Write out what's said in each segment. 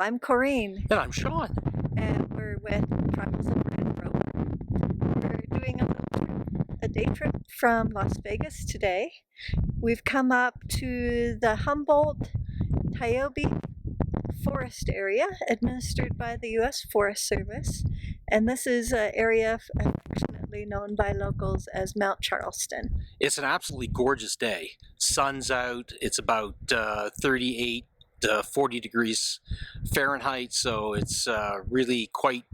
I'm Corinne. And I'm Shawn. And we're with Travels of Red Road. We're doing a day trip from Las Vegas today. We've come up to the Humboldt-Tiobe Forest area administered by the U.S. Forest Service. And this is an area affectionately known by locals as Mount Charleston. It's an absolutely gorgeous day. Sun's out. It's about 38 to 40 degrees Fahrenheit, so it's really quite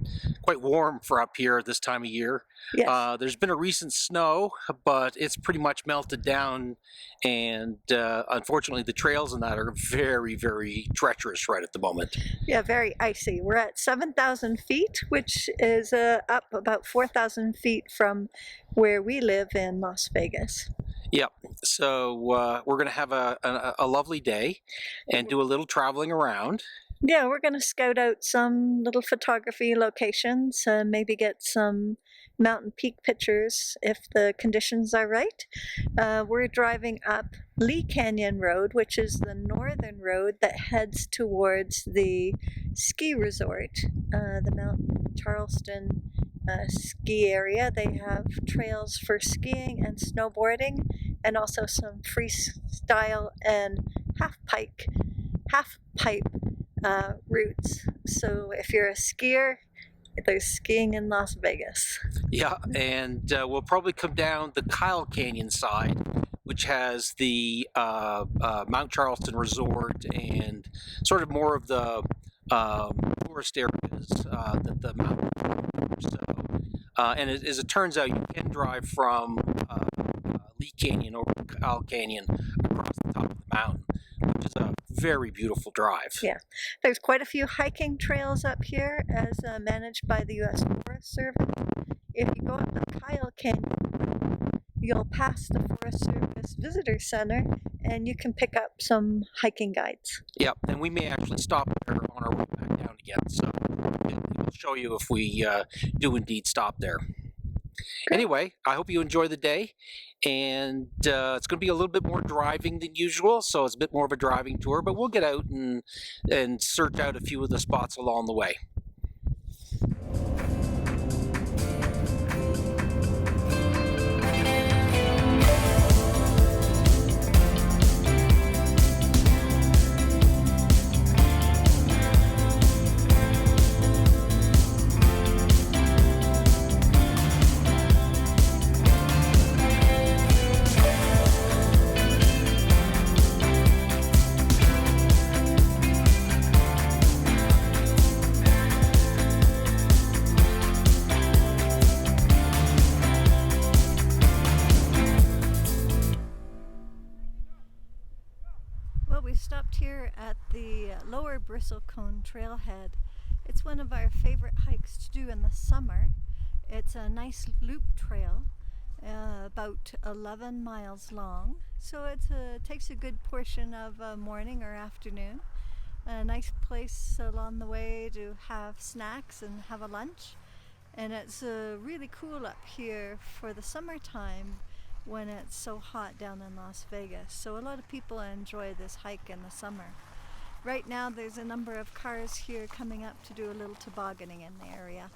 warm for up here at this time of year. Yes. There's been a recent snow, but it's pretty much melted down, and unfortunately the trails in that are very, very treacherous right at the moment. Yeah, very icy. We're at 7,000 feet, which is up about 4,000 feet from where we live in Las Vegas. Yep. So we're going to have a lovely day and do a little traveling around. Yeah, we're going to scout out some little photography locations, maybe get some mountain peak pictures if the conditions are right. We're driving up Lee Canyon Road, which is the northern road that heads towards the ski resort, the Mount Charleston ski area. They have trails for skiing and snowboarding, and also some freestyle and half pipe routes. So if you're a skier, there's skiing in Las Vegas. Yeah, and we'll probably come down the Kyle Canyon side, which has the Mount Charleston Resort and sort of more of the tourist areas that the mountain. So, and as it turns out, you can drive from Lee Canyon over to Kyle Canyon across the top of the mountain, which is a very beautiful drive. Yeah, there's quite a few hiking trails up here as managed by the U.S. Forest Service. If you go up the Kyle Canyon, you'll pass the Forest Service Visitor Center and you can pick up some hiking guides. Yep, and we may actually stop there on our way back down again, so we'll show you if we do indeed stop there. Great. Anyway, I hope you enjoy the day, and it's going to be a little bit more driving than usual, so it's a bit more of a driving tour, but we'll get out and search out a few of the spots along the way. We stopped here at the lower Bristlecone Trailhead. It's one of our favorite hikes to do in the summer. It's a nice loop trail, about 11 miles long, so it takes a good portion of morning or afternoon. A nice place along the way to have snacks and have a lunch, and it's really cool up here for the summertime when it's so hot down in Las Vegas. So a lot of people enjoy this hike in the summer. Right now there's a number of cars here coming up to do a little tobogganing in the area.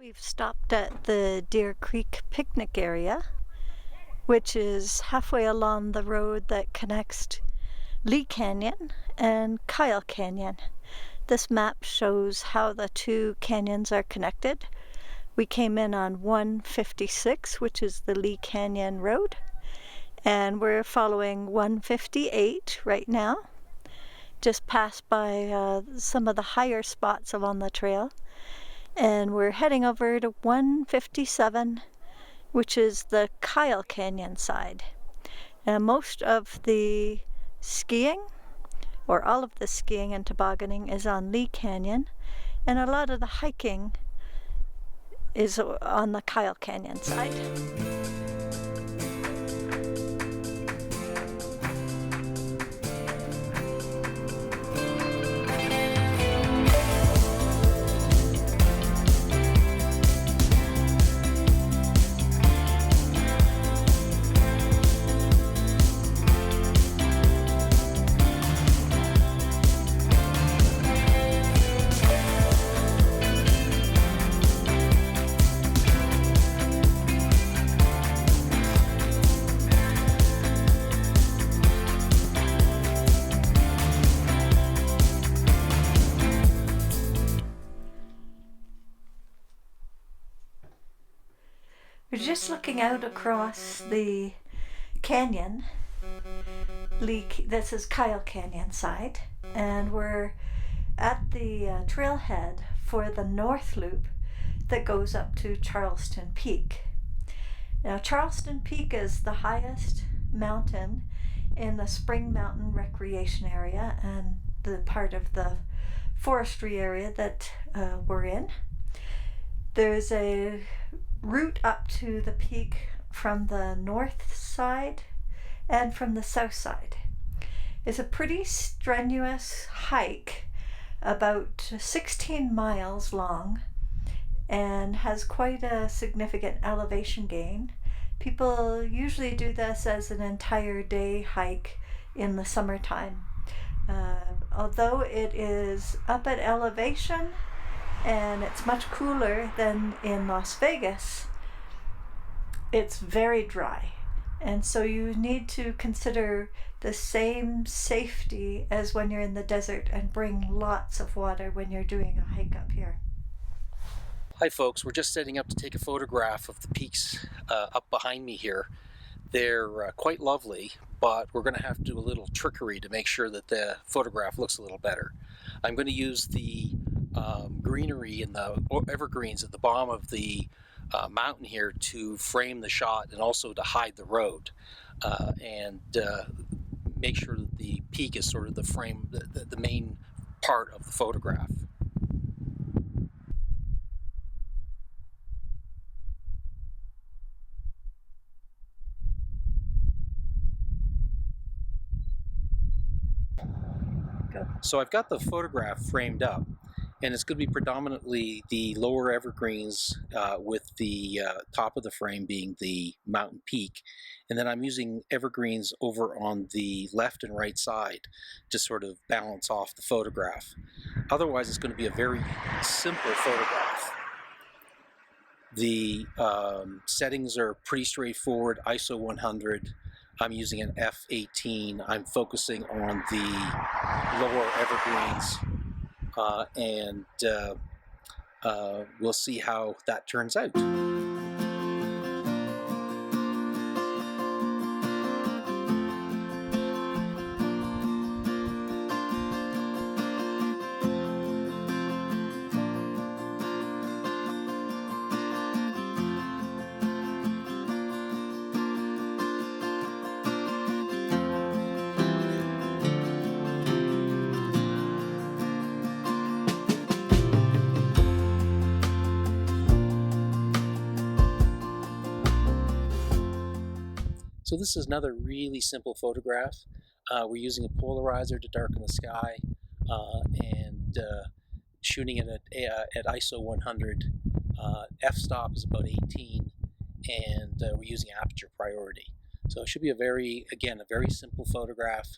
We've stopped at the Deer Creek picnic area, which is halfway along the road that connects Lee Canyon and Kyle Canyon. This map shows how the two canyons are connected. We came in on 156, which is the Lee Canyon Road, and we're following 158 right now. Just passed by some of the higher spots along the trail. And we're heading over to 157, which is the Kyle Canyon side. And most of the skiing, or all of the skiing and tobogganing, is on Lee Canyon, and a lot of the hiking is on the Kyle Canyon side. We're just looking out across the canyon. This is Kyle Canyon side, and we're at the trailhead for the North Loop that goes up to Charleston Peak. Now, Charleston Peak is the highest mountain in the Spring Mountain Recreation Area and the part of the forestry area that we're in. There's a route up to the peak from the north side and from the south side. It's a pretty strenuous hike, about 16 miles long, and has quite a significant elevation gain. People usually do this as an entire day hike in the summertime. Although it is up at elevation and it's much cooler than in Las Vegas, it's very dry. And so you need to consider the same safety as when you're in the desert and bring lots of water when you're doing a hike up here. Hi folks, we're just setting up to take a photograph of the peaks up behind me here. They're quite lovely, but we're going to have to do a little trickery to make sure that the photograph looks a little better. I'm going to use the greenery and the evergreens at the bottom of the mountain here to frame the shot and also to hide the road and make sure that the peak is sort of the frame, the main part of the photograph. So I've got the photograph framed up, and it's going to be predominantly the lower evergreens with the top of the frame being the mountain peak, and then I'm using evergreens over on the left and right side to sort of balance off the photograph. Otherwise it's going to be a very simple photograph. The settings are pretty straightforward. ISO 100. I'm using an f/18. I'm focusing on the lower evergreens, and we'll see how that turns out. So this is another really simple photograph. We're using a polarizer to darken the sky and shooting it at ISO 100. F-stop is about 18, and we're using aperture priority. So it should be a very simple photograph.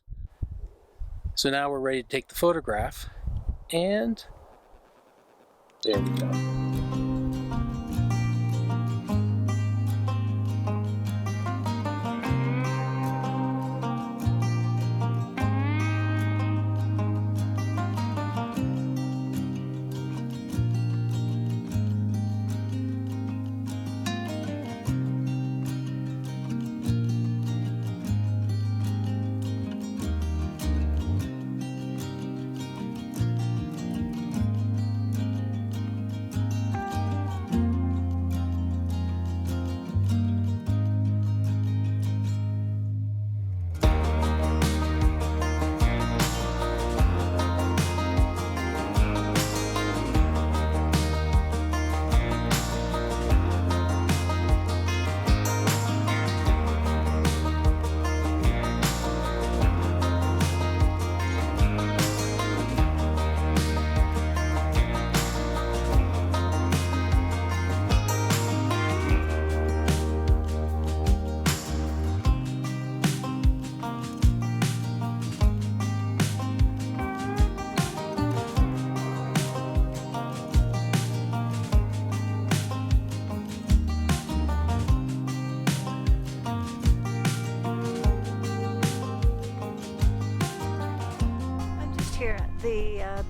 So now we're ready to take the photograph, and there we go.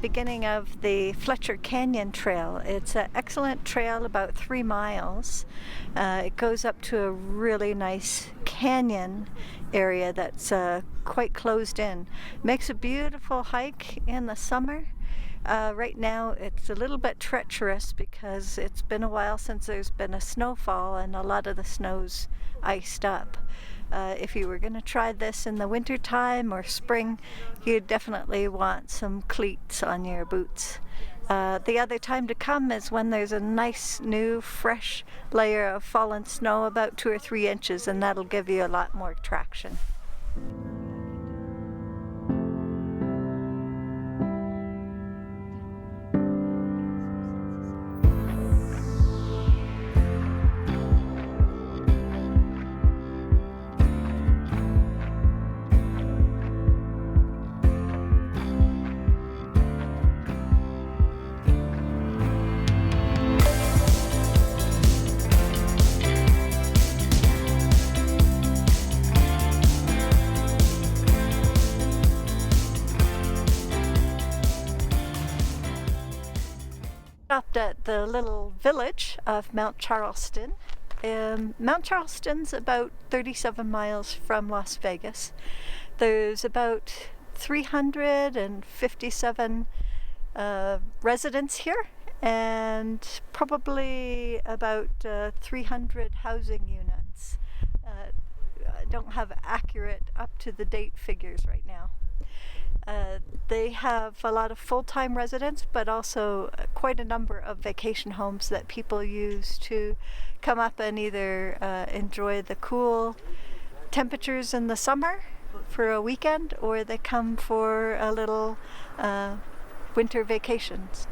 beginning of the Fletcher Canyon Trail. It's an excellent trail, about 3 miles. It goes up to a really nice canyon area that's quite closed in. Makes a beautiful hike in the summer. Right now it's a little bit treacherous because it's been a while since there's been a snowfall and a lot of the snow's iced up. If you were going to try this in the winter time or spring, you'd definitely want some cleats on your boots. The other time to come is when there's a nice new fresh layer of fallen snow, about 2 or 3 inches, and that'll give you a lot more traction. Stopped at the little village of Mount Charleston. Mount Charleston's about 37 miles from Las Vegas. There's about 357 residents here, and probably about 300 housing units. I don't have accurate up-to-the-date figures right now. They have a lot of full-time residents, but also quite a number of vacation homes that people use to come up and either enjoy the cool temperatures in the summer for a weekend, or they come for a little winter vacations.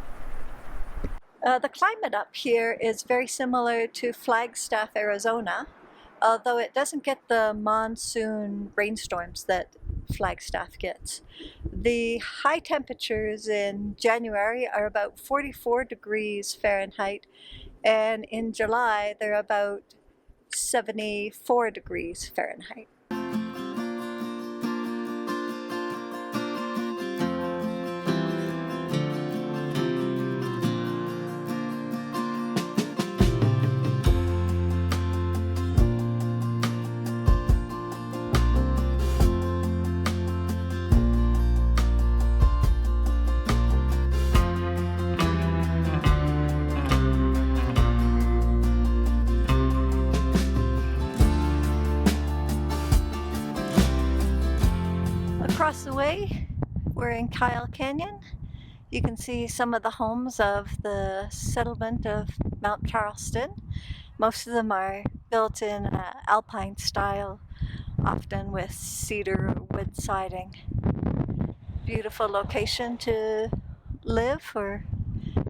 The climate up here is very similar to Flagstaff, Arizona, although it doesn't get the monsoon rainstorms that Flagstaff gets. The high temperatures in January are about 44 degrees Fahrenheit, and in July they're about 74 degrees Fahrenheit. Across the way, we're in Kyle Canyon. You can see some of the homes of the settlement of Mount Charleston. Most of them are built in alpine style, often with cedar or wood siding. Beautiful location to live or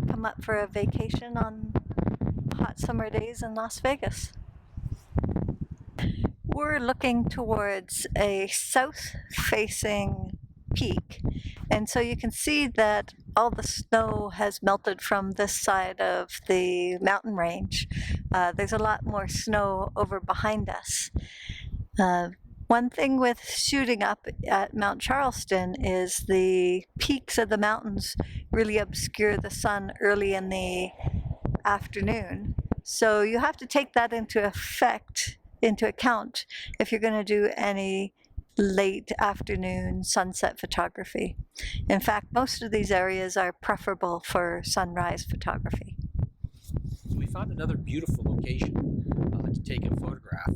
come up for a vacation on hot summer days in Las Vegas. We're looking towards a south-facing peak, and so you can see that all the snow has melted from this side of the mountain range. There's a lot more snow over behind us. One thing with shooting up at Mount Charleston is the peaks of the mountains really obscure the sun early in the afternoon. So you have to take that into account if you're going to do any late afternoon sunset photography. In fact, most of these areas are preferable for sunrise photography. So we found another beautiful location to take a photograph.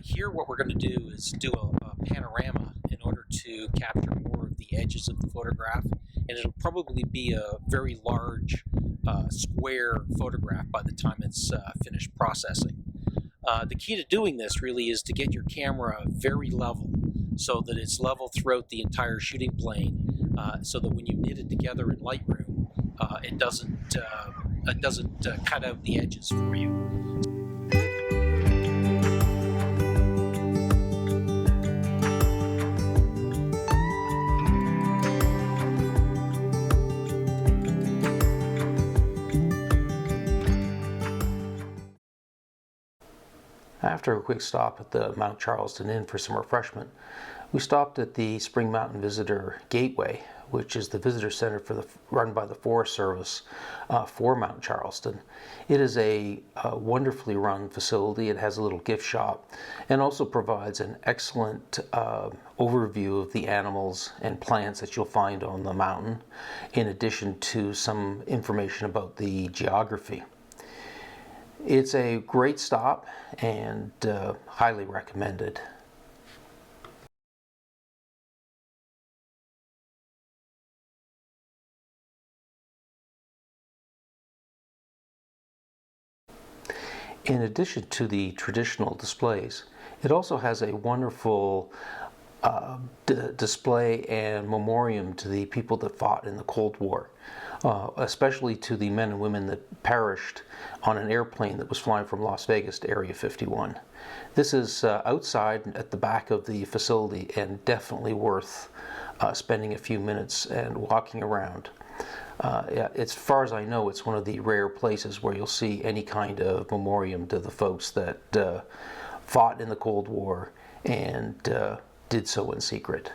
Here what we're going to do is do a panorama in order to capture more of the edges of the photograph, and it'll probably be a very large square photograph by the time it's finished processing. The key to doing this really is to get your camera very level, so that it's level throughout the entire shooting plane, so that when you knit it together in Lightroom, it doesn't cut out the edges for you. After a quick stop at the Mount Charleston Inn for some refreshment, we stopped at the Spring Mountain Visitor Gateway, which is the visitor center run by the Forest Service for Mount Charleston. It is a wonderfully run facility. It has a little gift shop and also provides an excellent overview of the animals and plants that you'll find on the mountain, in addition to some information about the geography. It's a great stop and highly recommended. In addition to the traditional displays, it also has a wonderful display and memoriam to the people that fought in the Cold War, especially to the men and women that perished on an airplane that was flying from Las Vegas to Area 51. This is outside at the back of the facility and definitely worth spending a few minutes and walking around. As far as I know, it's one of the rare places where you'll see any kind of memoriam to the folks that fought in the Cold War and did so in secret.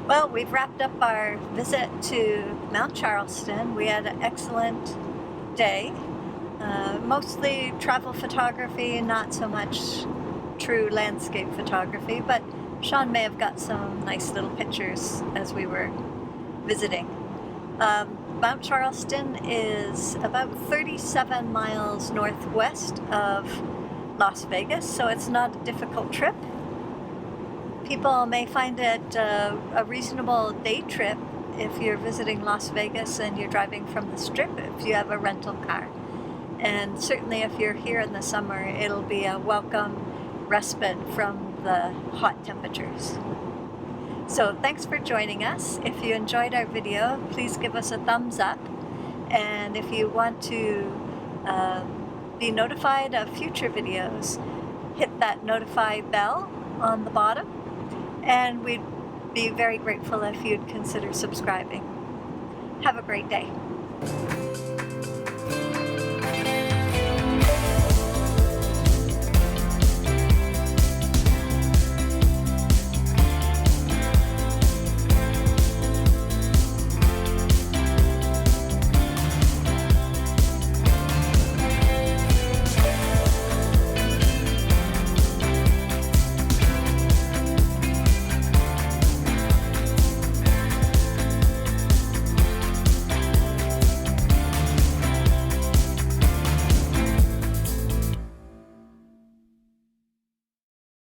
Well, we've wrapped up our visit to Mount Charleston. We had an excellent day. Mostly travel photography, not so much true landscape photography, but Shawn may have got some nice little pictures as we were visiting. Mount Charleston is about 37 miles northwest of Las Vegas, so it's not a difficult trip. People may find it a reasonable day trip if you're visiting Las Vegas and you're driving from the Strip, if you have a rental car. And certainly if you're here in the summer, it'll be a welcome respite from the hot temperatures. So thanks for joining us. If you enjoyed our video, please give us a thumbs up. And if you want to be notified of future videos, hit that notify bell on the bottom. And we'd be very grateful if you'd consider subscribing. Have a great day.